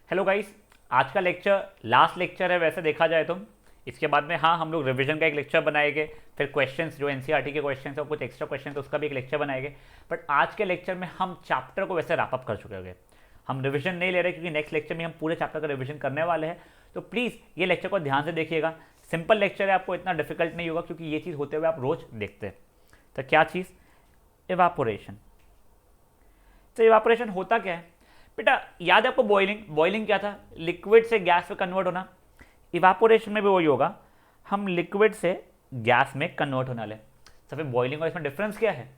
Hello guys, आज का lecture last lecture है वैसे देखा जाए तो। इसके बाद में हाँ हम लोग रिवीजन का एक लेक्चर बनाएंगे, फिर क्वेश्चंस जो एनसीईआरटी के क्वेश्चंस और कुछ एक्स्ट्रा क्वेश्चन उसका भी एक लेक्चर बनाएंगे। बट आज के लेक्चर में हम चैप्टर को वैसे रैप अप कर चुके होंगे। हम रिवीजन नहीं ले रहे क्योंकि नेक्स्ट लेक्चर में हम पूरे चैप्टर का रिवीजन करने वाले हैं। तो प्लीज़ ये लेक्चर को ध्यान से देखिएगा। सिंपल लेक्चर है, आपको इतना डिफिकल्ट नहीं होगा क्योंकि ये चीज़ होते हुए आप रोज देखते हैं। तो क्या चीज़? इवापोरेशन। तो इवापोरेशन होता क्या है बेटा? याद है आपको बॉइलिंग क्या था? लिक्विड से गैस में कन्वर्ट होना। इवापोरेशन में भी वही होगा, हम लिक्विड से गैस में कन्वर्ट होने वाले। तो फिर बॉइलिंग और इसमें डिफरेंस क्या है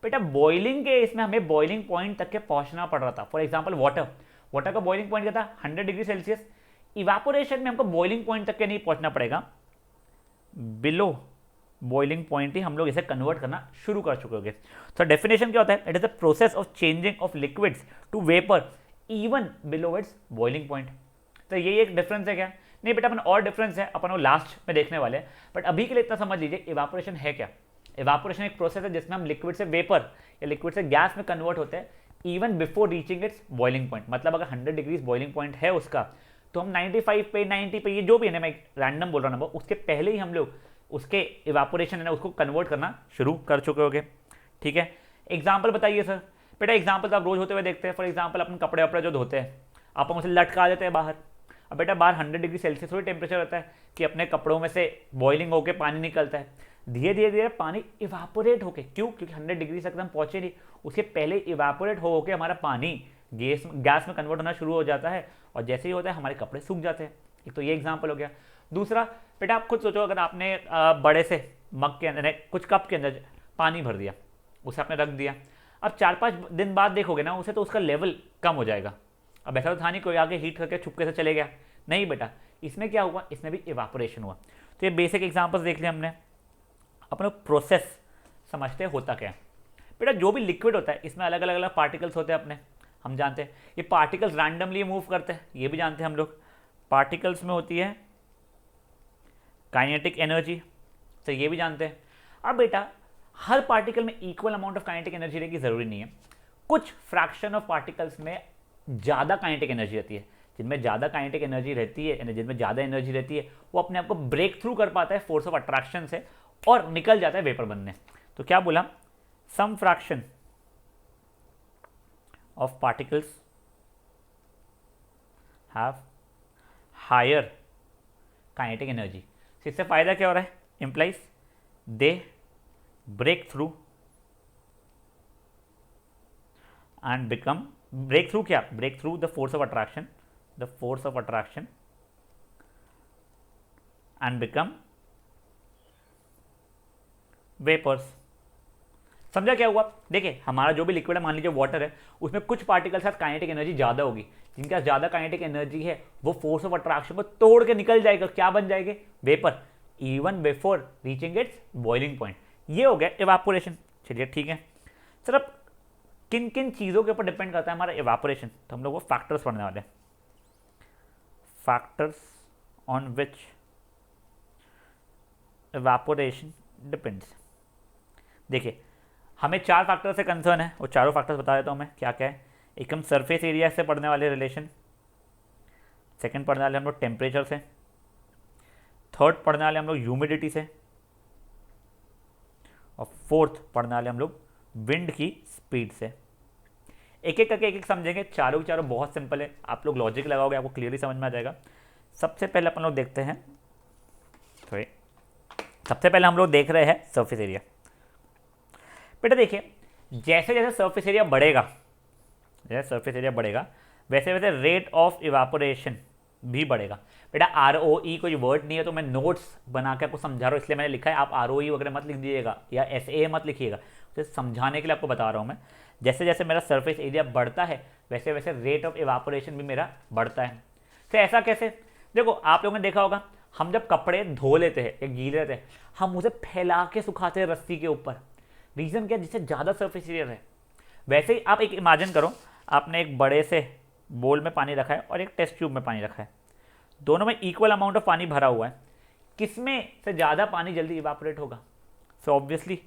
बेटा? बॉइलिंग के इसमें हमें बॉइलिंग पॉइंट तक के पहुंचना पड़ रहा था। फॉर एग्जांपल वाटर का बॉइलिंग पॉइंट क्या था? 100 डिग्री सेल्सियस। इवापोरेशन में हमको बॉइलिंग पॉइंट तक के नहीं पहुंचना पड़ेगा, बिलो बॉइलिंग पॉइंट ही हम लोग इसे कन्वर्ट करना शुरू कर चुके होंगे। तो डेफिनेशन क्या होता है? It is the process of changing of liquids to vapour even below its boiling point. तो ये एक डिफरेंस है क्या? नहीं बेटा, अपन और डिफरेंस है, अपन वो लास्ट में देखने वाले हैं। बट अभी के लिए इतना समझ लीजिए, इवापोरेशन है क्या? इवापोरेशन एक प्रोसेस है जिसमें हम लिक्विड से वेपर या लिक्विड से गैस में कन्वर्ट होते हैं even before reaching it's boiling point. मतलब अगर 100 डिग्रीज बॉइलिंग पॉइंट है उसका, तो हम 95 पे 90 पे, ये जो भी है ना, मैं रैंडम बोल रहा हूँ नंबर, उसके पहले ही हम लोग उसके इवापोरेशन है ना उसको कन्वर्ट करना शुरू कर चुके होंगे। ठीक है, एग्जाम्पल बताइए सर। बेटा एग्जाम्पल तो आप रोज होते हुए देखते हैं। फॉर एग्जाम्पल अपन कपड़े वपड़े जो धोते हैं, अपन उसे लटका देते हैं बाहर। अब बेटा बाहर 100 डिग्री सेल्सियस थोड़ी टेम्परेचर रहता है कि अपने कपड़ों में से बॉइलिंग होकर पानी निकलता है। धीरे धीरे धीरे पानी इवापोरेट होके, क्यों? क्योंकि 100 डिग्री तक हम पहुंचे नहीं, उसके पहले इवापोरेट हो के हमारा पानी गैस में कन्वर्ट होना शुरू हो जाता है। और जैसे ही होता है हमारे कपड़े सूख जाते हैं। एक तो ये एग्जाम्पल हो गया। दूसरा बेटा आप खुद सोचो, अगर आपने बड़े से मग के अंदर कुछ कप के अंदर पानी भर दिया, उसे आपने रख दिया, अब 4-5 दिन बाद देखोगे ना उसे, तो उसका लेवल कम हो जाएगा। अब ऐसा तो था नहीं कोई आगे हीट करके छुपके से चले गया, नहीं बेटा, इसमें क्या हुआ? इसमें भी इवापोरेशन हुआ। तो ये बेसिक एग्जाम्पल्स देख लिया हमने। अपन प्रोसेस समझते होता क्या है बेटा? जो भी लिक्विड होता है इसमें अलग अलग पार्टिकल्स होते हैं अपने, हम जानते हैं। ये पार्टिकल्स रैंडमली मूव करते हैं, ये भी जानते हैं हम लोग। पार्टिकल्स में होती है काइनेटिक एनर्जी, तो ये भी जानते हैं। अब बेटा हर पार्टिकल में equal amount of kinetic energy रहेगी ज़रूरी नहीं है। कुछ फ्रैक्शन ऑफ पार्टिकल्स में ज़्यादा काइनेटिक एनर्जी रहती है। जिनमें ज़्यादा काइनेटिक एनर्जी रहती है, जिनमें ज़्यादा एनर्जी रहती है, वो अपने आप को ब्रेक थ्रू कर पाता है फोर्स ऑफ अट्रैक्शन से और निकल जाता है वेपर बनने। तो क्या बोला? Some fraction of particles have higher kinetic energy. इससे फायदा क्या हो रहा है? Implies they break through and become, break through क्या? Break through the force of attraction, the force of attraction and become vapours. समझा क्या हुआ? देखिए हमारा जो भी लिक्विड है, मान लीजिए वाटर है, उसमें कुछ पार्टिकल के साथ काइनेटिक एनर्जी ज़्यादा होगी। जिनके पास ज़्यादा काइनेटिक एनर्जी है वो फोर्स ऑफ अट्रैक्शन को तोड़ के निकल जाएगा, क्या बन जाएंगे? Vapour, even before reaching it's boiling point. ये हो गया इवापोरेशन। चलिए ठीक है सर, अब किन किन चीज़ों के ऊपर डिपेंड करता है हमारा इवापोरेशन? तो हम लोग वो फैक्टर्स पढ़ने वाले हैं। Factors on which evaporation depends. देखिए हमें 4 फैक्टर से कंसर्न है, वो चारों फैक्टर्स बता देता हूँ मैं क्या क्या है। एक हम सरफेस एरिया से पढ़ने वाले रिलेशन, सेकंड पढ़ने वाले हम लोग टेम्परेचर से, थर्ड पढ़ने वाले हम लोग ह्यूमिडिटी से, और फोर्थ पढ़ने वाले हम लोग विंड की स्पीड से। एक एक करके एक एक समझेंगे। चारों के चारों बहुत सिंपल है, आप लोग लॉजिक लगाओगे आपको क्लियरली समझ में आ जाएगा। सबसे पहले अपन लोग देखते हैं, सॉरी, सबसे पहले हम लोग देख रहे हैं सरफेस एरिया। बेटा देखिए जैसे जैसे सरफेस एरिया बढ़ेगा, जैसे सरफेस एरिया बढ़ेगा वैसे वैसे रेट ऑफ इवापोरेशन भी बढ़ेगा। बेटा ROE कोई वर्ड नहीं है, तो मैं नोट्स बना के आपको समझा रहा हूँ, इसलिए मैंने लिखा है। आप ROE वगैरह मत लिख दीजिएगा या SA मत लिखिएगा, उसे समझाने के लिए आपको बता रहा हूँ मैं। जैसे जैसे मेरा सरफेस एरिया बढ़ता है वैसे वैसे रेट ऑफ इवापोरेशन भी मेरा बढ़ता है। तो ऐसा कैसे? देखो आप लोगों ने देखा होगा, हम जब कपड़े धो लेते हैं या गीले रहते हैं, हम उसे फैला के सुखाते हैं रस्सी के ऊपर। रीज़न क्या? जिससे ज़्यादा सरफेस एरिया है। वैसे ही आप एक इमेजिन करो, आपने एक बड़े से बोल में पानी रखा है और एक टेस्ट ट्यूब में पानी रखा है, दोनों में इक्वल अमाउंट ऑफ पानी भरा हुआ है। किसमें से ज़्यादा पानी जल्दी इवापोरेट होगा? सो ऑब्वियसली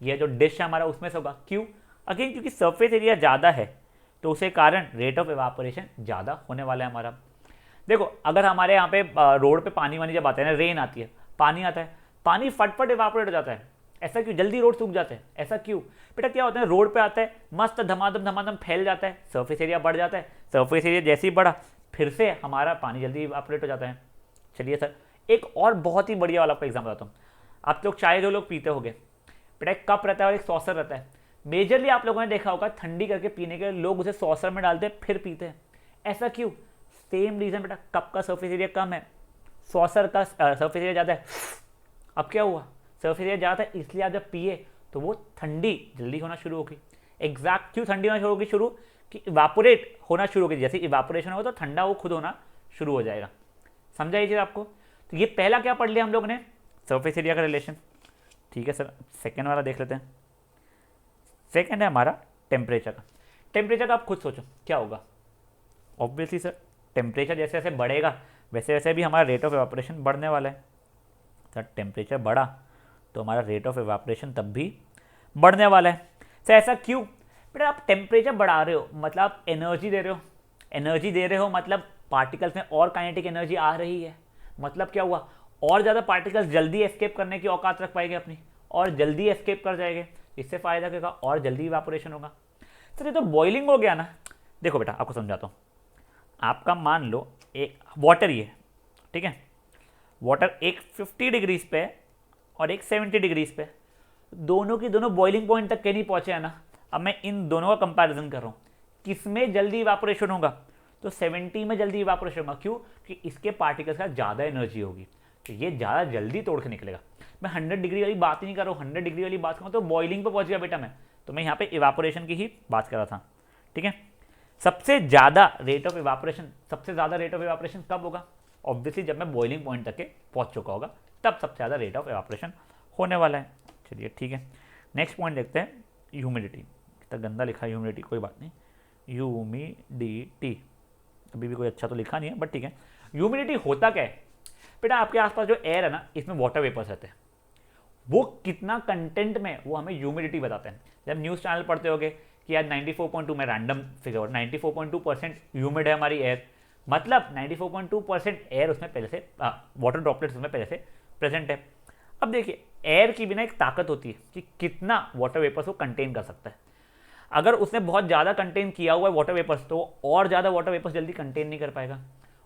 ये जो डिश है हमारा उसमें से होगा। क्यों? अगेन क्योंकि सरफेस एरिया ज़्यादा है तो उसके कारण रेट ऑफ इवापोरेशन ज़्यादा होने वाला है हमारा। देखो अगर हमारे यहाँ पे रोड पे पानी वानी जब आता है ना, रेन आती है, पानी आता है, पानी फटफट इवापोरेट हो जाता है। ऐसा क्यों? जल्दी रोड सूख जाते हैं, ऐसा क्यों बेटा? क्या होता है, रोड पे आता है, मस्त धमाधम धमाधम फैल जाता है, सरफेस एरिया बढ़ जाता है, सरफेस एरिया जैसे ही बढ़ा फिर से हमारा पानी जल्दी इवापोरेट हो जाता है। चलिए सर एक और बहुत ही बढ़िया वाला आपका एग्जाम्पल बताता हूँ। आप लोग चाय जो लोग पीते होंगे बेटा, एक कप रहता है और एक सॉसर रहता है। मेजरली आप लोगों ने देखा होगा ठंडी करके पीने के लोग उसे सॉसर में डालते हैं फिर पीते हैं। ऐसा क्यों? सेम रीजन बेटा, कप का सरफेस एरिया कम है, सॉसर का सरफेस एरिया ज़्यादा है। अब क्या हुआ, सरफेस एरिया ज़्यादा है इसलिए आप जब पिए तो वो ठंडी जल्दी होना शुरू होगी। एग्जैक्ट क्यों ठंडी होना शुरू होगी? शुरू कि इवापोरेट होना शुरू होगी, जैसे इवापोरेशन होगा तो ठंडा वो खुद होना शुरू हो जाएगा। समझा ये चीज़ आपको? तो ये पहला क्या पढ़ लिया हम लोग ने, सरफेस एरिया का रिलेशन। ठीक है सर, सेकेंड वाला देख लेते हैं। सेकेंड है हमारा टेम्परेचर का। टेम्परेचर का आप खुद सोचो क्या होगा। ऑब्वियसली सर टेम्परेचर जैसे जैसे बढ़ेगा वैसे वैसे भी हमारा रेट ऑफ इवापोरेशन बढ़ने वाला है। सर टेम्परेचर बढ़ा तो हमारा रेट ऑफ इवापोरेशन तब भी बढ़ने वाला है। सर ऐसा क्यों? बेटा आप टेम्परेचर बढ़ा रहे हो मतलब आप एनर्जी दे रहे हो, एनर्जी दे रहे हो मतलब पार्टिकल्स में और काइनेटिक एनर्जी आ रही है। मतलब क्या हुआ, और ज़्यादा पार्टिकल्स जल्दी एस्केप करने की औकात रख पाएंगे अपनी, और जल्दी एस्केप कर जाएंगे। इससे फ़ायदा क्या होगा, और जल्दी इवापोरेशन होगा। सर ये तो बॉइलिंग हो गया ना। देखो बेटा आपको समझाता हूँ। आपका मान लो एक वाटर ही है, ठीक है, वाटर एक 50 डिग्रीज पे और एक 70 डिग्रीज पे, दोनों की दोनों बॉइलिंग पॉइंट तक के नहीं पहुँचे है ना। अब मैं इन दोनों का कंपैरिजन कर रहा हूँ, किस में जल्दी इवापोरेशन होगा? तो 70 में जल्दी इवापोरेशन होगा। क्यों? कि इसके पार्टिकल्स का ज़्यादा एनर्जी होगी तो ये ज़्यादा जल्दी तोड़ के निकलेगा। मैं 100 डिग्री वाली बात ही नहीं कर रहा हूँ, 100 डिग्री वाली बात करूँ तो बॉइलिंग पे पहुँच गया बेटा मैं, तो मैं यहाँ पे इवापोरेशन की ही बात कर रहा था। ठीक है, सबसे ज़्यादा रेट ऑफ इवापोरेशन, सबसे ज़्यादा रेट ऑफ इवापोरेशन कब होगा? ऑब्वियसली जब मैं बॉइलिंग पॉइंट तक के पहुँच चुका होगा तब सबसे ज़्यादा रेट ऑफ इवापोरेशन होने वाला है। चलिए ठीक है, नेक्स्ट पॉइंट देखते हैं, ह्यूमिडिटी। कितना गंदा लिखा है ह्यूमिडिटी, कोई बात नहीं, ह्यूमिडिटी अभी भी कोई अच्छा तो लिखा नहीं है बट ठीक है। ह्यूमिडिटी होता क्या है बेटा? आपके आसपास जो एयर है ना, इसमें वाटर वेपर्स रहते हैं, वो कितना कंटेंट में वो हमें ह्यूमिडिटी बताते हैं। जब न्यूज़ चैनल पढ़ते होगे कि यार 94.2 में रैंडम फिगर 94.2% ह्यूमिड है हमारी एयर, मतलब 94.2% एयर उसमें पहले से वाटर ड्रॉपलेट्स उसमें पहले से प्रेजेंट है। अब देखिए एयर की भी ना एक ताकत होती है कि कितना वाटर वेपर्स वो कंटेन कर सकता है। अगर उसने बहुत ज़्यादा कंटेन किया हुआ है वाटर वेपर्स तो और ज़्यादा वाटर वेपर्स जल्दी कंटेन नहीं कर पाएगा।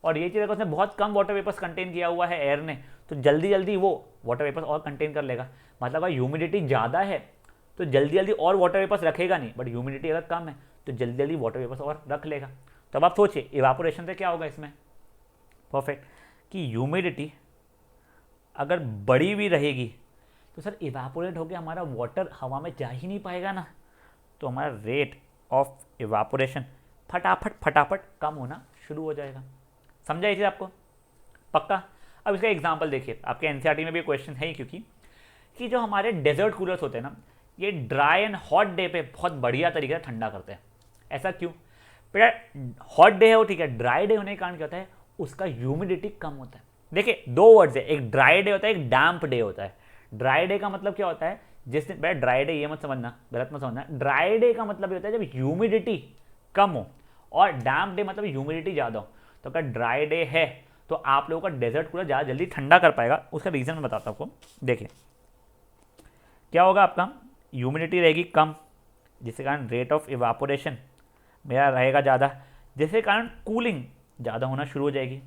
और ये चीज़ अगर उसने बहुत कम वाटर वेपर्स कंटेन किया हुआ है एयर ने तो जल्दी जल्दी वो वाटर वेपर्स और कंटेन कर लेगा। मतलब अगर ह्यूमिडिटी ज़्यादा है तो जल्दी जल्दी और वाटर वेपर्स रखेगा नहीं, बट ह्यूमिडिटी अगर कम है तो जल्दी जल्दी वाटर वेपर्स और रख लेगा। तो अब आप सोचिए इवापोरेशन से क्या होगा इसमें। परफेक्ट, कि ह्यूमिडिटी अगर बढ़ी हुई रहेगी तो सर इवापोरेट होकर हमारा वाटर हवा में जा ही नहीं पाएगा ना, तो हमारा रेट ऑफ इवापोरेशन फटाफट कम होना शुरू हो जाएगा। समझा ये चीज़ आपको? पक्का? अब इसका एग्जांपल देखिए, आपके एनसीईआरटी में भी क्वेश्चन है ही, क्योंकि कि जो हमारे डेजर्ट कूलर्स होते हैं ना, ये ड्राई एंड हॉट डे पे बहुत बढ़िया तरीके से ठंडा करते हैं। ऐसा क्यों बेटा? हॉट डे है वो ठीक है, ड्राई डे होने के कारण क्या होता है, उसका ह्यूमिडिटी कम होता है। देखिए दो वर्ड्स है, एक ड्राई डे होता है, एक डैम्प डे होता है। ड्राई डे का मतलब क्या होता है, जिस दिन बेटा ड्राई डे ये मत समझना, गलत मत समझना, ड्राई डे का मतलब ये होता है जब ह्यूमिडिटी कम हो, और डैम्प डे मतलब ह्यूमिडिटी ज़्यादा हो। तो अगर ड्राई डे है तो आप लोगों का डेजर्ट कूलर ज़्यादा जल्दी ठंडा कर पाएगा। उसका रीज़न मैं बताता हूँ आपको। देखिए क्या होगा, आपका ह्यूमिडिटी रहेगी कम, जिसके कारण रेट ऑफ इवापोरेशन मेरा रहेगा ज़्यादा, जिसके कारण कूलिंग ज़्यादा होना शुरू हो जाएगी।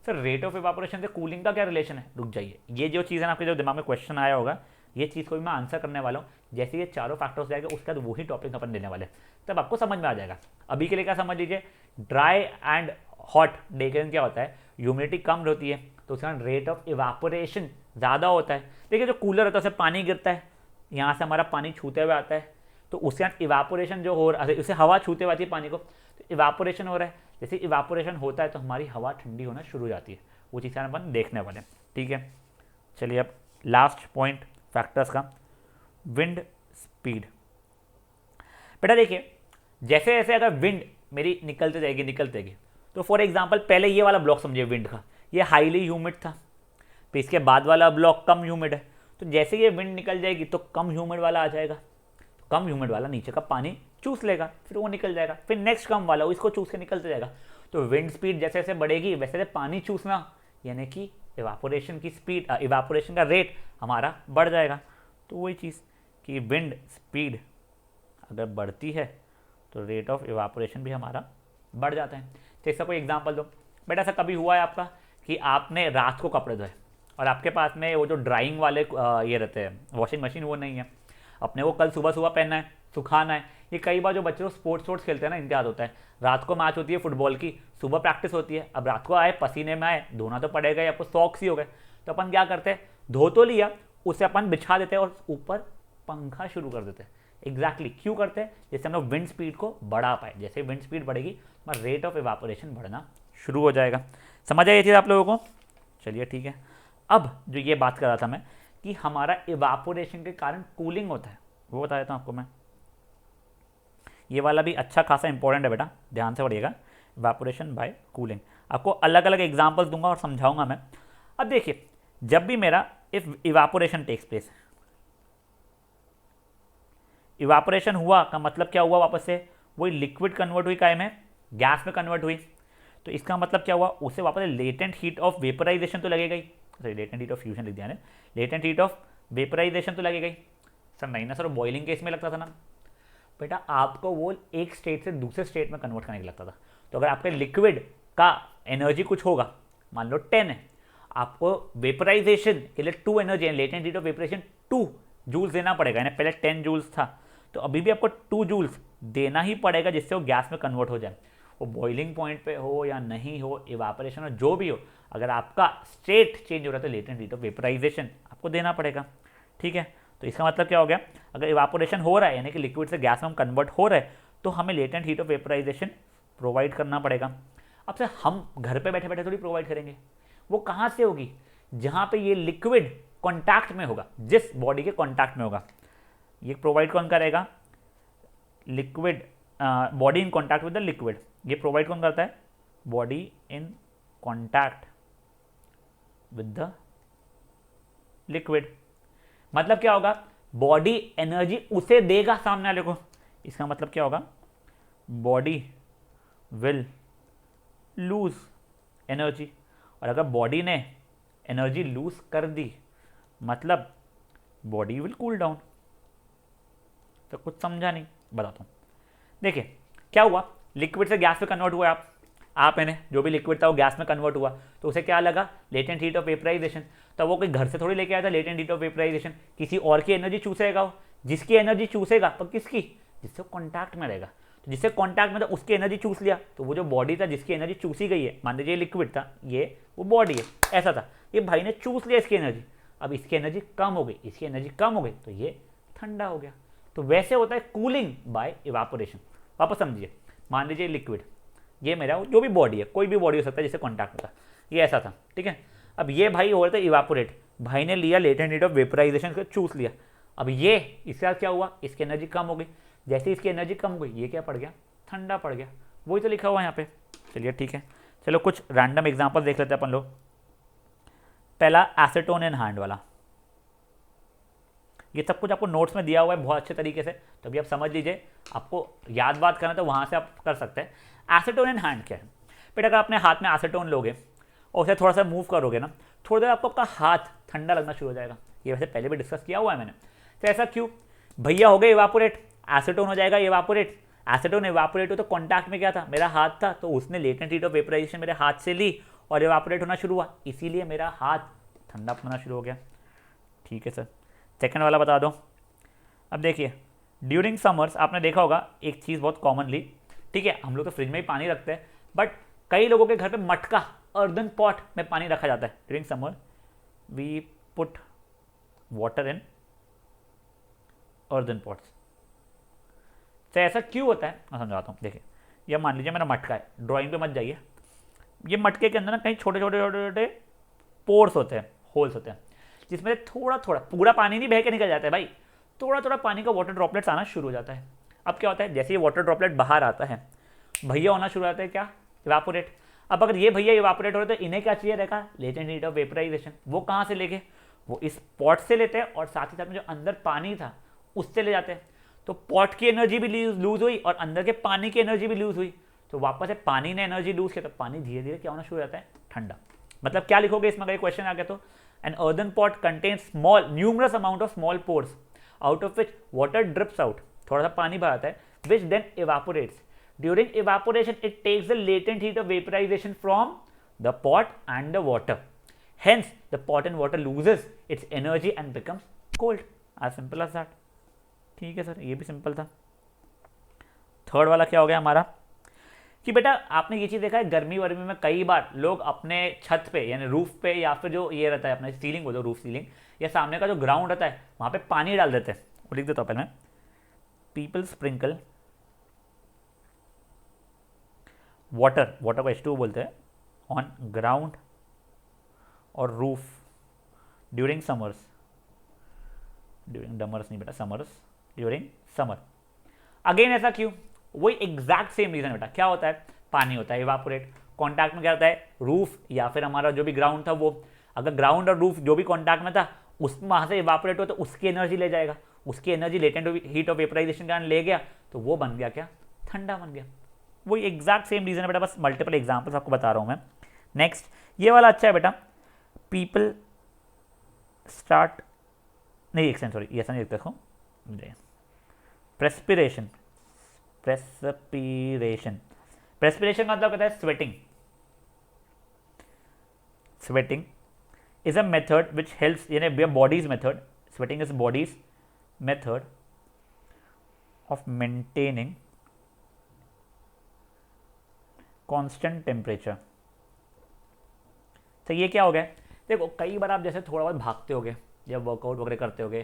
सर रेट ऑफ इवापोरेशन से कूलिंग का क्या रिलेशन है? रुक जाइए, ये जो चीज़ है ना आपके जो दिमाग में क्वेश्चन आया होगा, ये चीज़ को भी मैं आंसर करने वाला हूँ। जैसे ये चारों फैक्टर्स जाएगा उसके बाद वही टॉपिक अपन देने वाले हैं, तब आपको समझ में आ जाएगा। अभी के लिए क्या समझ लीजिए, ड्राई एंड हॉट डे के दिन क्या होता है, ह्यूमिडिटी कम होती है तो उसका रेट ऑफ इवापोरेशन ज़्यादा होता है। देखिए जो कूलर होता है उससे पानी गिरता है, यहाँ से हमारा पानी छूते हुए आता है, तो उसके बाद इवापोरेशन जो हो रहा है, उसे हवा छूते हुए आती है पानी को, तो इवापोरेशन हो रहा है। जैसे इवापोरेशन होता है तो हमारी हवा ठंडी होना शुरू हो जाती है। वो चीज़ अपन देखने वाले हैं। ठीक है, चलिए अब लास्ट पॉइंट फैक्टर्स का, विंड स्पीड। बेटा देखिए जैसे जैसे अगर विंड मेरी निकलते जाएगी, तो फॉर एग्जांपल पहले ये वाला ब्लॉक समझिए विंड का, ये हाईली ह्यूमिड था, फिर इसके बाद वाला ब्लॉक कम ह्यूमिड है। तो जैसे ये विंड निकल जाएगी तो कम ह्यूमिड वाला आ जाएगा, कम ह्यूमिड वाला नीचे का पानी चूस लेगा, फिर वो निकल जाएगा, फिर नेक्स्ट कम वाला इसको चूस के निकलते जाएगा। तो विंड स्पीड जैसे जैसे बढ़ेगी वैसे वैसे पानी चूसना यानी कि इवापोरेशन की स्पीड, इवापोरेशन का रेट हमारा बढ़ जाएगा। तो वही चीज़ कि विंड स्पीड अगर बढ़ती है तो रेट ऑफ इवापोरेशन भी हमारा बढ़ जाता है। तो इसका कोई एग्जांपल दो बेटा। ऐसा कभी हुआ है आपका कि आपने रात को कपड़े धोए और आपके पास में वो जो ड्राइंग वाले ये रहते हैं वॉशिंग मशीन, वो नहीं है, अपने को कल सुबह सुबह पहनना है, सुखाना है। ये कई बार जो बच्चे स्पोर्ट्स खेलते हैं ना, इनके याद होता है, रात को मैच होती है फुटबॉल की, सुबह प्रैक्टिस होती है, अब रात को आए पसीने में आए, धोना तो पड़ेगा, आपको सॉक्स ही हो गए, तो अपन क्या करते हैं, धो तो लिया, उसे अपन बिछा देते हैं और ऊपर पंखा शुरू कर देते हैं। एग्जैक्टली क्यों करते हैं? जैसे हम लोग विंड स्पीड को बढ़ा पाए। जैसे विंड स्पीड बढ़ेगी हमारा रेट ऑफ इवापोरेशन बढ़ना शुरू हो जाएगा। समझ आए ये चीज़ आप लोगों को? चलिए ठीक है। अब जो ये बात कर रहा था मैं कि हमारा इवापोरेशन के कारण कूलिंग होता है, वो बता देता हूँ आपको मैं। ये वाला भी अच्छा खासा इंपॉर्टेंट है बेटा, ध्यान से पढ़िएगा। इवापोरेशन बाय कूलिंग, आपको अलग अलग एग्जांपल्स दूंगा और समझाऊंगा मैं। अब देखिए, जब भी मेरा इवापोरेशन टेक्स प्लेस, इवापोरेशन हुआ का मतलब क्या हुआ, वापस से वही लिक्विड कन्वर्ट हुई, काय में गैस में कन्वर्ट हुई, तो इसका मतलब क्या हुआ, उसे वापस लेटेंट हीट ऑफ वेपराइजेशन तो लगेगा ही। Sorry, latent heat of fusion लिख दिया है, लेटेंट हीट ऑफ वेपराइजेशन तो लगेगा ही। सर नहीं ना सर, बॉइलिंग केस में लगता था ना बेटा, आपको वो एक स्टेट से दूसरे स्टेट में कन्वर्ट करने के लगता था। तो अगर आपके लिक्विड का एनर्जी कुछ होगा, मान लो 10 है, आपको वेपराइजेशन के लिए 2 एनर्जी है, latent heat of vaporisation 2 joules देना पड़ेगा, यानी पहले 10 जूल्स था, तो अभी भी आपको 2 जूल्स देना ही पड़ेगा जिससे वो गैस में कन्वर्ट हो जाए। वो बॉइलिंग पॉइंट पे हो या नहीं हो, इवापोरेशन हो जो भी हो, अगर आपका स्टेट चेंज हो रहा है तो लेटेंट हीट ऑफ वेपराइजेशन आपको देना पड़ेगा। ठीक है, तो इसका मतलब क्या हो गया, अगर इवापोरेशन हो रहा है यानी कि लिक्विड से गैस में हम कन्वर्ट हो रहा है तो हमें latent heat of vaporisation provide करना पड़ेगा। अब से हम घर पे बैठे बैठे थोड़ी प्रोवाइड करेंगे, वो कहाँ से होगी, जहाँ पे ये लिक्विड कॉन्टैक्ट में होगा, जिस बॉडी के कॉन्टैक्ट में होगा। ये प्रोवाइड कौन करेगा, liquid, body in contact with the liquid, ये प्रोवाइड कौन करता है, body in contact with the liquid. मतलब क्या होगा, बॉडी एनर्जी उसे देगा सामने वाले को। इसका मतलब क्या होगा, बॉडी विल लूज एनर्जी, और अगर बॉडी ने एनर्जी लूज कर दी मतलब बॉडी विल कूल डाउन। तो कुछ समझा नहीं, बताता हूँ। देखिए क्या हुआ, लिक्विड से गैस में कन्वर्ट हुआ, आप है जो भी लिक्विड था वो गैस में कन्वर्ट हुआ, तो उसे क्या लगा, लेटेंट हीट ऑफ वेपराइजेशन। तो वो कोई घर से थोड़ी लेके आया था लेटेंट हीट ऑफ वेपराइजेशन, किसी और की एनर्जी चूसेगा वो, जिसकी एनर्जी चूसेगा पर किसकी, जिससे कॉन्टैक्ट में रहेगा। तो जिससे कॉन्टैक्ट में था उसकी एनर्जी चूस लिया, तो वो जो बॉडी था जिसकी एनर्जी चूसी गई है, मान लीजिए लिक्विड था, ये वो बॉडी है, ऐसा था, ये भाई ने चूस लिया इसकी एनर्जी, अब इसकी एनर्जी कम हो गई, इसकी एनर्जी कम हो गई, तो ये ठंडा हो गया। तो वैसे होता है कूलिंग बाय इवापोरेशन। वापस समझिए, मान लीजिए लिक्विड, ये मेरा जो भी बॉडी है, कोई भी बॉडी हो सकता है जिससे कॉन्टैक्ट होता है, ये ऐसा था, ठीक है। अब ये भाई हो रहा था इवापोरेट, भाई ने लिया लेटेंट हीट ऑफ वेपराइजेशन को चूस लिया, अब ये इसके साथ क्या हुआ, इसकी एनर्जी कम हो गई, जैसे इसकी एनर्जी कम हो गई ये क्या पड़ गया, ठंडा पड़ गया। वही तो लिखा हुआ है यहाँ पे। चलिए ठीक है, चलो कुछ रैंडम एग्जाम्पल देख लेते हैं अपन लोग। पहला एसीटोन इन हैंड वाला, ये सब कुछ आपको नोट्स में दिया हुआ है बहुत अच्छे तरीके से, तो अभी आप समझ लीजिए, आपको याद बात करना तो वहाँ से आप कर सकते हैं। एसीटोन इन हैंड क्या है बेटा, अगर अपने हाथ में एसीटोन लोगे और उसे थोड़ा सा मूव करोगे ना, थोड़ी देर आपको आपका हाथ ठंडा लगना शुरू हो जाएगा। ये वैसे पहले भी डिस्कस किया हुआ है मैंने। तो ऐसा क्यों भैया, हो गए इवापोरेट, एसीटोन हो जाएगा इवापोरेट। एसीटोन इवापोरेट हो तो कॉन्टैक्ट में क्या था, मेरा हाथ था, तो उसने लेटेंट हीट ऑफ वेपराइजेशन मेरे हाथ से ली और इवापोरेट होना शुरू हुआ, इसीलिए मेरा हाथ ठंडा होना शुरू हो गया। ठीक है सर, सेकंड वाला बता दो। अब देखिए, ड्यूरिंग समर्स आपने देखा होगा एक चीज़ बहुत कॉमनली, ठीक है, हम लोग तो फ्रिज में ही पानी रखते हैं, बट कई लोगों के घर पे मटका, अर्दन पॉट में पानी रखा जाता है। During summer we put water in earthen pots. तो ऐसा क्यों होता है मैं समझाता हूँ। देखिए, यह मान लीजिए मेरा मटका है, ड्राइंग पे मत जाइए, ये मटके के अंदर ना कहीं छोटे छोटे छोटे छोटे पोर्स होते हैं, होल्स होते हैं, जिसमें थोड़ा थोड़ा, पूरा पानी नहीं बह के निकल जाता है भाई, थोड़ा थोड़ा पानी का वाटर ड्रॉपलेट्स आना शुरू हो जाता है। अब क्या होता है, जैसे ये वाटर ड्रॉपलेट बाहर आता है, भैया होना शुरू हो जाता है क्या, इवापोरेट। अब अगर ये भैया इवापोरेट हो रहे तो इन्हें क्या चाहिए रहेगा, लेटेंट हीट ऑफ वेपराइजेशन। वो कहाँ से लेंगे, वो इस पॉट से लेते हैं और साथ ही साथ में जो अंदर पानी था उससे ले जाते हैं। तो पॉट की एनर्जी भी लूज हुई और अंदर के पानी की एनर्जी भी लूज हुई, तो वापस से पानी ने एनर्जी लूज किया, तो पानी धीरे धीरे क्या होना शुरू हो जाता है, ठंडा। मतलब क्या लिखोगे इसमें, अगर क्वेश्चन आ गया तो an earthen pot contains small numerous amount of small pores out of which water drips out, थोड़ा सा पानी बाहर आता है, which then evaporates. During evaporation it takes the latent heat of vaporisation from the pot and the water, hence the pot and water loses its energy and becomes cold, as simple as that. ठीक है sir, ये भी simple था। Third वाला क्या हो गया हमारा कि बेटा आपने ये चीज़ देखा है गर्मी वर्मी में कई बार लोग अपने छत पे यानी रूफ पे या फिर जो ये रहता है अपना सीलिंग बोलो रूफ सीलिंग या सामने का जो ग्राउंड रहता है वहाँ पे पानी डाल देते हैं। वो लिख देता हूँ पहले मैं, पीपल स्प्रिंकल वाटर, वाटर को H2O बोलते हैं, ऑन ग्राउंड और रूफ ड्यूरिंग समर्स, ड्यूरिंग डमर्स नहीं बेटा समर्स, ड्यूरिंग समर। अगेन ऐसा क्यों, वही एग्जैक्ट सेम रीजन बेटा। क्या होता है, पानी होता है इवापोरेट, कॉन्टैक्ट में क्या होता है, रूफ या फिर हमारा जो भी ग्राउंड था वो, अगर ग्राउंड और रूफ जो भी कॉन्टैक्ट में था उसमें वहाँ से इवापोरेट हो तो उसकी एनर्जी ले जाएगा, उसकी energy latent heat of vaporisation के कारण ले गया तो वो बन गया क्या, ठंडा बन गया। वही एग्जैक्ट सेम रीजन है बेटा, बस मल्टीपल एग्जाम्पल्स आपको बता रहा हूँ मैं। नेक्स्ट ये वाला अच्छा है बेटा, पीपल स्टार्ट नहीं एक सेकंड सॉरी ये ऐसा नहीं देखो, प्रेस्पिरेशन, प्रेस्पिरेशन, प्रेस्पिरेशन का मतलब कहता है sweating. Sweating is a method which helps, यानी body's method, sweating is body's method of maintaining constant temperature. तो ये क्या हो गया, देखो कई बार आप जैसे थोड़ा बहुत भागते होगे या वर्कआउट वगैरह करते होगे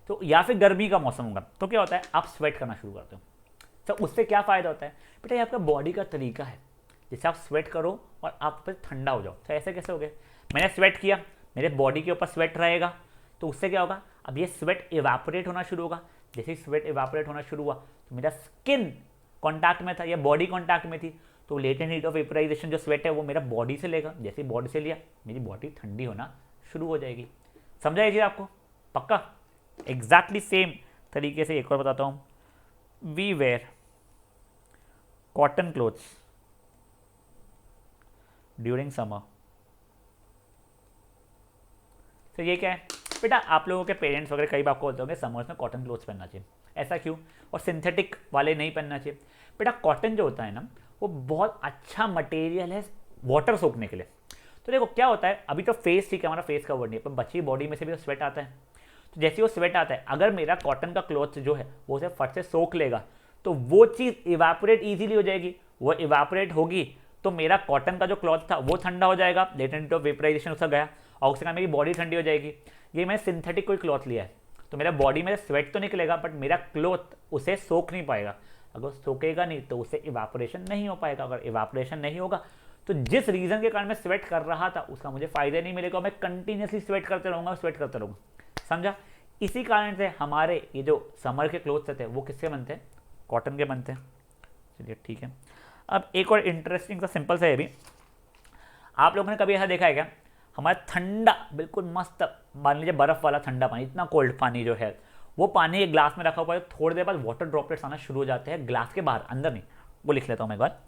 तो या फिर गर्मी का मौसम होगा तो क्या होता है आप स्वेट करना शुरू करते हो। तो उससे क्या फ़ायदा होता है बेटा, ये आपका बॉडी का तरीका है, जैसे आप स्वेट करो और आप फिर ठंडा हो जाओ। तो ऐसे कैसे हो गए, मैंने स्वेट किया, मेरे बॉडी के ऊपर स्वेट रहेगा तो उससे क्या होगा, अब ये स्वेट इवापोरेट होना शुरू होगा। जैसे ही स्वेट इवापोरेट होना शुरू हुआ तो मेरा स्किन कॉन्टैक्ट में था या बॉडी कॉन्टैक्ट में थी, तो लेटेंट हीट ऑफ वेपराइजेशन जो स्वेट है वो मेरा बॉडी से लेगा, जैसे ही बॉडी से लिया मेरी बॉडी ठंडी होना शुरू हो जाएगी। समझा ये चीज़ आपको पक्का? एग्जैक्टली सेम तरीके से एक और बताता हूँ, we wear cotton clothes during summer. तो ये क्या है बेटा, आप लोगों के पेरेंट्स वगैरह कई बार आपको बोलते होंगे समर्स में कॉटन क्लोथ्स पहनना चाहिए, ऐसा क्यों, और सिंथेटिक वाले नहीं पहनना चाहिए। बेटा कॉटन जो होता है ना वो बहुत अच्छा मटेरियल है वाटर सोखने के लिए। तो देखो क्या होता है, अभी तो फेस ठीक है हमारा फेस कवर नहीं है, पर बच्ची बॉडी में से भी तो स्वेट आता है, तो जैसे वो स्वेट आता है अगर मेरा कॉटन का क्लॉथ जो है वो उसे फट से सोख लेगा तो वो चीज़ इवापोरेट ईजिली हो जाएगी। वो इवापोरेट होगी तो मेरा कॉटन का जो क्लॉथ था वो ठंडा हो जाएगा, लेटेंट ऑफ वेपराइजेशन उसका गया और उसके कारण मेरी बॉडी ठंडी हो जाएगी। ये मैंने सिंथेटिक कोई क्लॉथ लिया है तो मेरा बॉडी में स्वेट तो निकलेगा बट मेरा क्लॉथ उसे सोख नहीं पाएगा। अगर सोखेगा नहीं तो उसे इवापोरेशन नहीं हो पाएगा। अगर इवापोरेशन नहीं होगा तो जिस रीज़न के कारण मैं स्वेट कर रहा था उसका मुझे फायदा नहीं मिलेगा, मैं कंटिन्यूसली स्वेट करते रहूँगा, स्वेट करते रहूँगा। समझा? इसी कारण से हमारे ये जो समर के क्लोथ्स रहते हैं वो किसके बनते हैं, कॉटन के बनते हैं। चलिए ठीक है। अब एक और इंटरेस्टिंग सा सिंपल सा है भी, आप लोगों ने कभी ऐसा देखा है क्या, हमारा ठंडा बिल्कुल मस्त मान लीजिए बर्फ़ वाला ठंडा पानी, इतना कोल्ड पानी जो है वो पानी एक ग्लास में रखा हुआ है, थोड़ी देर बाद वाटर ड्रॉपलेट्स आना शुरू हो जाते हैं ग्लास के बाहर, अंदर नहीं। वो लिख लेता हूँ मैं एक बार,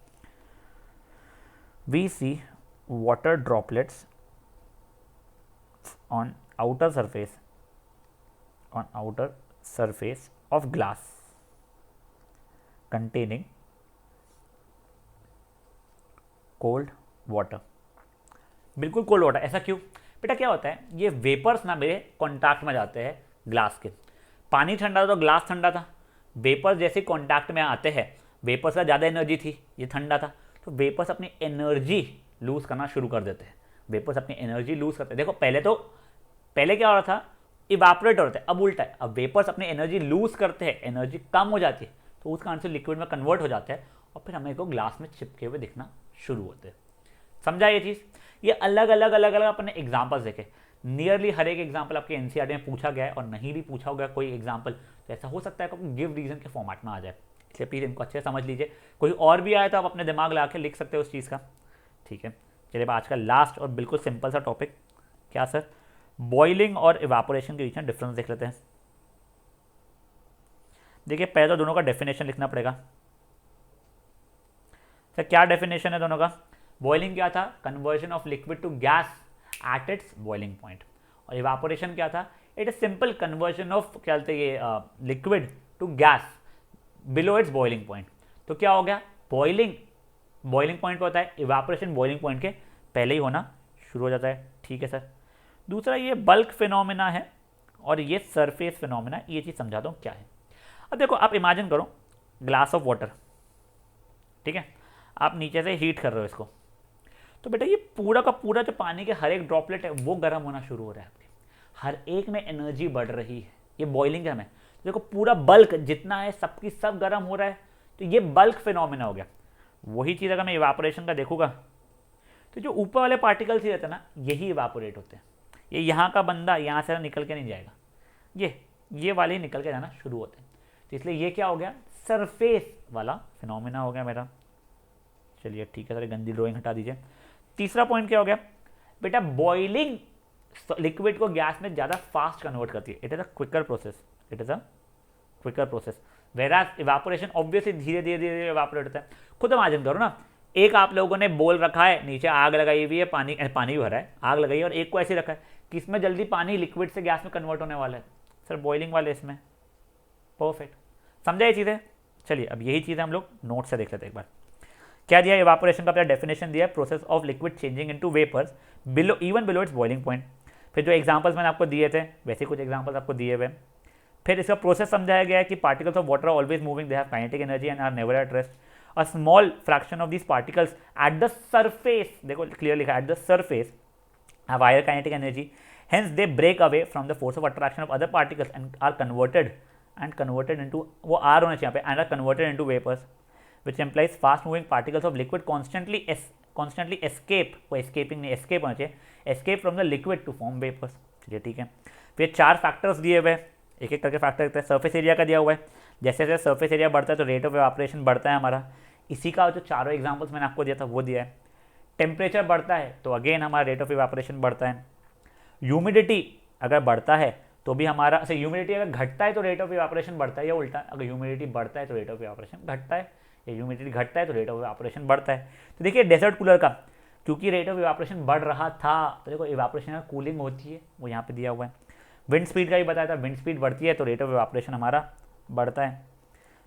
we see water droplets on outer surface of glass containing cold water। बिल्कुल कोल्ड वाटर, ऐसा क्यों बेटा, क्या होता है ये वेपर्स ना मेरे कॉन्टैक्ट में जाते हैं ग्लास के, पानी ठंडा था तो ग्लास ठंडा था, वेपर्स जैसे कॉन्टैक्ट में आते हैं, वेपर्स का ज़्यादा एनर्जी थी, ये ठंडा था, तो वेपर्स अपनी एनर्जी लूज़ करना शुरू कर देते हैं। वेपर्स अपनी एनर्जी लूज़ करते हैं। देखो पहले क्या हो रहा था, इवापोरेट होते हैं, अब उल्टा है, अब वेपर्स अपनी एनर्जी लूज करते हैं, एनर्जी कम हो जाती है तो उस कारण से लिक्विड में कन्वर्ट हो जाता है और फिर हमें को ग्लास में चिपके हुए दिखना शुरू होते हैं। समझा ये चीज़? ये अलग अलग अपने एग्जाम्पल्स देखे, नियरली हर एक एग्जाम्पल आपके एनसीईआरटी में पूछा गया है और नहीं भी पूछा होगा कोई एग्जाम्पल तो ऐसा हो सकता है कि आपको गिव रीजन के फॉर्मेट में आ जाए, इसलिए प्लीज़ इनको अच्छे से समझ लीजिए। कोई और भी आए तो आप अपने दिमाग ला के लिख सकते हो उस चीज़ का। ठीक है, चलिए आज का लास्ट और बिल्कुल सिंपल सा टॉपिक, क्या सर, बॉइलिंग और इवापोरेशन के बीच में डिफरेंस देख लेते हैं। देखिए पहले तो दोनों का डेफिनेशन लिखना पड़ेगा। सर क्या डेफिनेशन है दोनों का? बॉइलिंग क्या था? Conversion of liquid to gas at its boiling point. और इवापोरेशन क्या था? It is simple conversion of क्या बोलते हैं ये liquid to gas below its boiling point. तो क्या हो गया? बॉइलिंग बॉइलिंग पॉइंट पर होता है, इवापोरेशन बॉइलिंग पॉइंट के पहले ही होना शुरू हो जाता है। ठीक है सर। दूसरा ये बल्क फिनोमिना है और ये सरफेस फिनोमिना, ये चीज़ समझाता हूँ क्या है। अब देखो आप इमेजिन करो ग्लास ऑफ वाटर, ठीक है, आप नीचे से हीट कर रहे हो इसको, तो बेटा ये पूरा का पूरा जो पानी के हर एक ड्रॉपलेट है वो गर्म होना शुरू हो रहा है, आपके हर एक में एनर्जी बढ़ रही है, ये बॉइलिंग है। हमें देखो पूरा बल्क जितना है सबकी सब गर्म हो रहा है, तो ये बल्क फिनोमिना हो गया। वही चीज़ अगर मैं इवापोरेशन का देखूंगा तो जो ऊपर वाले पार्टिकल्स ही रहते हैं ना, यही इवापोरेट होते हैं। ये यहाँ का बंदा यहाँ से निकल के नहीं जाएगा, ये वाले ही निकल के जाना शुरू होते हैं। तो इसलिए ये क्या हो गया? सरफेस वाला फिनोमिना हो गया मेरा। चलिए ठीक है सर, गंदी ड्राइंग हटा दीजिए। तीसरा पॉइंट क्या हो गया बेटा? बॉइलिंग लिक्विड को गैस में ज़्यादा फास्ट कन्वर्ट करती है। It is a quicker process, it is a quicker process. Whereas evaporation obviously धीरे धीरे धीरे इवापोरेट होता है। खुद इमेजिन करो ना, एक आप लोगों ने बोल रखा है, नीचे आग लगाई हुई है, पानी भी भरा है, आग लगाई है, और एक को ऐसे रखा है कि इसमें जल्दी पानी लिक्विड से गैस में कन्वर्ट होने वाला है। सर बॉइलिंग वाले इसमें परफेक्ट, समझा ये चीज़ें? चलिए अब यही चीज़ें हम लोग नोट से देख लेते हैं एक बार। क्या दिया? इवापोरेशन का अपना डेफिनेशन दिया, process of liquid changing into vapours below even below its boiling point. फिर जो एग्जांपल्स मैंने आपको दिए थे वैसे कुछ एग्जांपल्स आपको दिए हुए। फिर इसका प्रोसेस समझाया गया है कि particles of water are always moving, they have kinetic energy and are never at rest. A small fraction of these particles at the surface, देखो क्लियर लिखा है, at the surface have higher kinetic energy, hence they break away from the force of attraction of other particles and are converted into, वो R होना चाहिए यहाँ पे, and are converted into vapors, which implies fast moving particles of liquid constantly escape, वो escaping नहीं, escape होना चाहिए, escape from the liquid to form vapors। चलिए ठीक है। फिर 4 फैक्टर्स दिए हुए, एक एक करके फैक्टर देखते हैं। सरफेस एरिया का दिया हुआ है, जैसे जैसे सरफेस एरिया बढ़ता है तो रेट ऑफ इवापोरेशन बढ़ता है हमारा, इसी का जो चारों एग्जाम्पल्स मैंने आपको दिया था वो दिया है। टेम्परेचर बढ़ता है तो अगेन हमारा रेट ऑफ इवापोरेशन बढ़ता है। ह्यूमिडिटी अगर बढ़ता है तो भी हमारा, ह्यूमिडिटी अगर घटता है तो रेट ऑफ इवापोरेशन बढ़ता है, या उल्टा, अगर ह्यूमिडिटी बढ़ता है तो रेट ऑफ इवापोरेशन घटता है, या ह्यूमिडिटी घटता है तो रेट ऑफ इवापोरेशन बढ़ता है। तो देखिए डेजर्ट कूलर का, क्योंकि रेट ऑफ इवापोरेशन बढ़ रहा था तो देखो इवापोरेशन कूलिंग होती है, वो यहाँ पे दिया हुआ है। विंड स्पीड का भी बताया था, विंड स्पीड बढ़ती है तो रेट ऑफ इवापोरेशन हमारा बढ़ता है।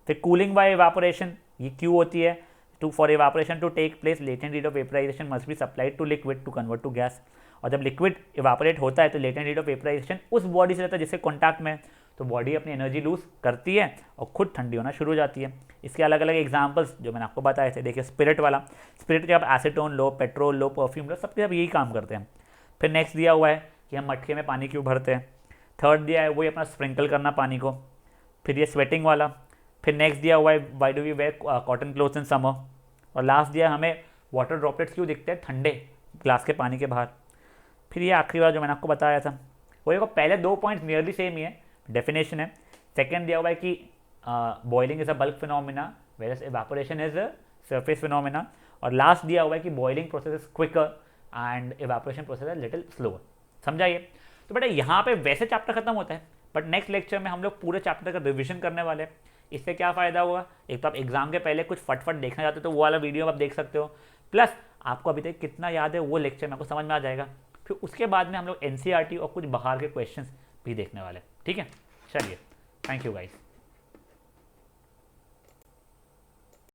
फिर कूलिंग बाय इवापोरेशन, ये क्यों होती है? To for evaporation to take place latent heat of vaporisation must be supplied to liquid to convert to gas. और जब लिक्विड इवापोरेट होता है तो लेटेंट हीट ऑफ वेपराइजेशन उस बॉडी से रहता है जिससे कॉन्टैक्ट में, तो बॉडी अपनी एनर्जी लूज करती है और खुद ठंडी होना शुरू हो जाती है। इसके अलग अलग एग्जांपल्स जो मैंने आपको बताए थे, देखिए स्पिरिट वाला, स्पिरिट जब एसीटोन लो, पेट्रोल लो, परफ्यूम लो, सबके सब यही काम करते हैं। फिर नेक्स्ट दिया हुआ है कि हम मटके में पानी क्यों भरते हैं। थर्ड दिया है वही अपना स्प्रिंकल करना पानी को। फिर ये स्वेटिंग वाला। फिर नेक्स्ट दिया हुआ है why do we wear cotton clothes in summer. और लास्ट दिया हमें वाटर ड्रॉपलेट्स क्यों दिखते हैं ठंडे ग्लास के पानी के बाहर। फिर ये आखिरी वाला जो मैंने आपको बताया था वो, देखो पहले 2 पॉइंट्स नियरली सेम ही है, डेफिनेशन है। सेकंड दिया हुआ है कि boiling is a bulk phenomena whereas evaporation is a surface phenomena. और लास्ट दिया हुआ है कि boiling process is quicker and evaporation process is little slower. समझाइए? तो बेटा यहाँ पे वैसे चैप्टर खत्म होता है, बट नेक्स्ट लेक्चर में हम लोग पूरे चैप्टर का रिविजन करने वाले हैं। इससे क्या फ़ायदा होगा? एक तो आप एग्जाम के पहले कुछ फटफट देखना चाहते हो तो वो वाला वीडियो आप देख सकते हो, प्लस आपको अभी तक कितना याद है वो लेक्चर में आपको समझ में आ जाएगा। फिर उसके बाद में हम लोग एनसीईआरटी और कुछ बाहर के क्वेश्चंस भी देखने वाले हैं। ठीक है, चलिए, थैंक यू गाइस।